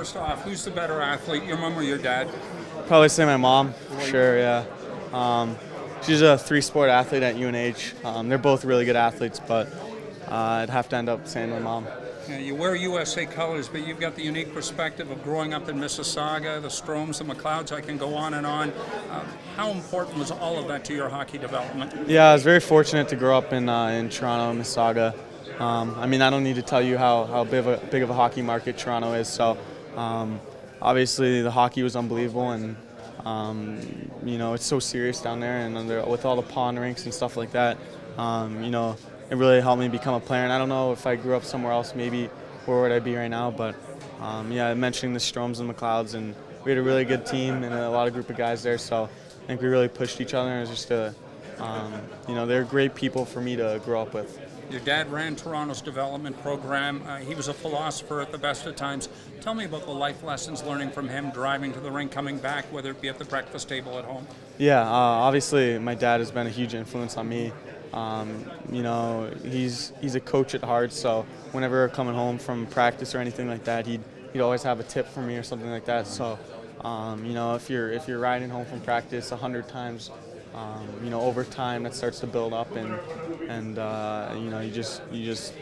first off, who's the better athlete, your mom or your dad? Probably say my mom, for sure, yeah. She's a three-sport athlete at UNH. They're both really good athletes, but I'd have to end up saying my mom. You wear USA colors, but you've got the unique perspective of growing up in Mississauga, the Stromes, the McLeods. I can go on and on. How important was all of that to your hockey development? Yeah, I was very fortunate to grow up in Toronto, Mississauga. I mean, I don't need to tell you how big of a hockey market Toronto is. So, obviously, the hockey was unbelievable, and it's so serious down there. And with all the pond rinks and stuff like that, it really helped me become a player. And I don't know if I grew up somewhere else, maybe where would I be right now. But mentioning the Stromes and McLeods, and we had a really good team and a lot of group of guys there. So I think we really pushed each other. And it was just they're great people for me to grow up with. Your dad ran Toronto's development program. He was a philosopher at the best of times. Tell me about the life lessons learning from him, driving to the rink, coming back, whether it be at the breakfast table at home. Yeah, obviously my dad has been a huge influence on me. He's a coach at heart, so whenever we're coming home from practice or anything like that, he'd always have a tip for me or something like that. So, if you're riding home from practice 100 times, over time that starts to build up, and you just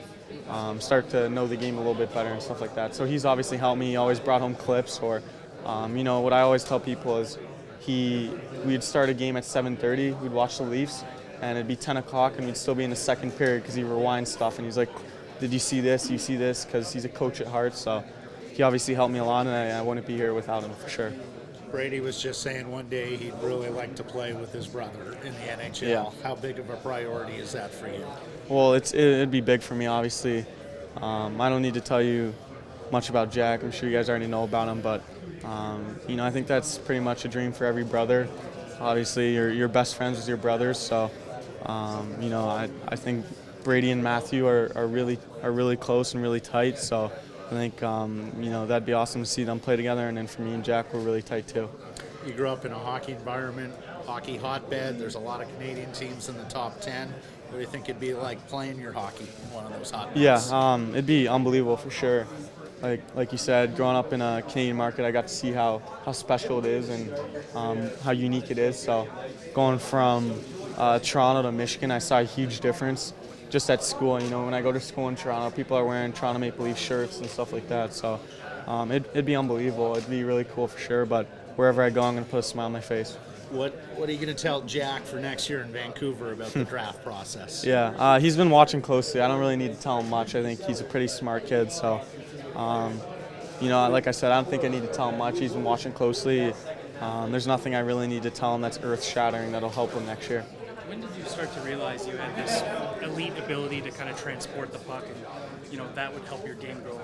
start to know the game a little bit better and stuff like that. So he's obviously helped me. He always brought home clips, or what I always tell people is we'd start a game at 7:30. We'd watch the Leafs, and it'd be 10 o'clock, and we'd still be in the second period because he rewinds stuff, and he's like, "Did you see this? You see this?" Because he's a coach at heart, so he obviously helped me a lot, and I wouldn't be here without him for sure. Brady was just saying one day he'd really like to play with his brother in the NHL. Yeah. How big of a priority is that for you? Well, it'd be big for me, obviously. I don't need to tell you much about Jack. I'm sure you guys already know about him, but I think that's pretty much a dream for every brother. Obviously, your best friends with your brothers, so I think Brady and Matthew are really close and really tight. So I think that'd be awesome to see them play together, and then for me and Jack, we're really tight too. You grew up in a hockey environment, hockey hotbed. There's a lot of Canadian teams in the top 10. What do you think it'd be like playing your hockey in one of those hotbeds? Yeah, it'd be unbelievable for sure. Like you said, growing up in a Canadian market, I got to see how special it is and how unique it is. So going from Toronto to Michigan, I saw a huge difference just at school. When I go to school in Toronto, people are wearing Toronto Maple Leaf shirts and stuff like that. So it'd be unbelievable. It'd be really cool for sure. But wherever I go, I'm going to put a smile on my face. What are you going to tell Jack for next year in Vancouver about the draft process? Yeah, he's been watching closely. I don't really need to tell him much. I think he's a pretty smart kid. So, like I said, I don't think I need to tell him much. He's been watching closely. There's nothing I really need to tell him that's earth-shattering that'll help him next year. When did you start to realize you had this elite ability to kind of transport the puck and, that would help your game grow?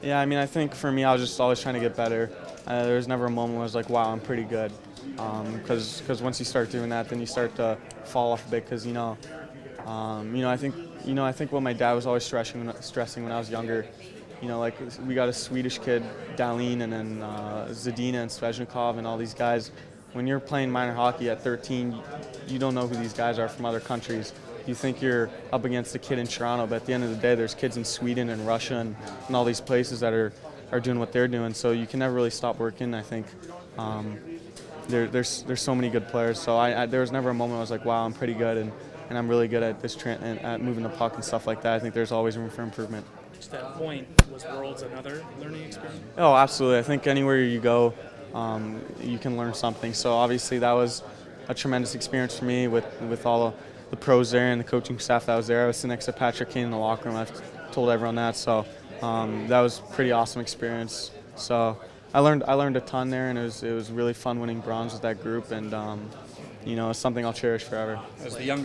Yeah, I mean, I think for me, I was just always trying to get better. There was never a moment where I was like, wow, I'm pretty good. Because once you start doing that, then you start to fall off a bit because, I think what my dad was always stressing when I was younger, like we got a Swedish kid, Dahlin, and then Zadina and Svechnikov and all these guys. When you're playing minor hockey at 13, you don't know who these guys are from other countries. You think you're up against a kid in Toronto, but at the end of the day, there's kids in Sweden and Russia and all these places that are doing what they're doing. So you can never really stop working. I think there's so many good players. So there was never a moment I was like, wow, I'm pretty good and I'm really good at this and at moving the puck and stuff like that. I think there's always room for improvement. To that point, was Worlds another learning experience? Oh, absolutely. I think anywhere you go, you can learn something. So obviously that was a tremendous experience for me with all the pros there and the coaching staff that was there. I was sitting next to Patrick Kane in the locker room. I've told everyone that. So that was a pretty awesome experience. So I learned a ton there, and it was really fun winning bronze with that group, and it's something I'll cherish forever. As the youngest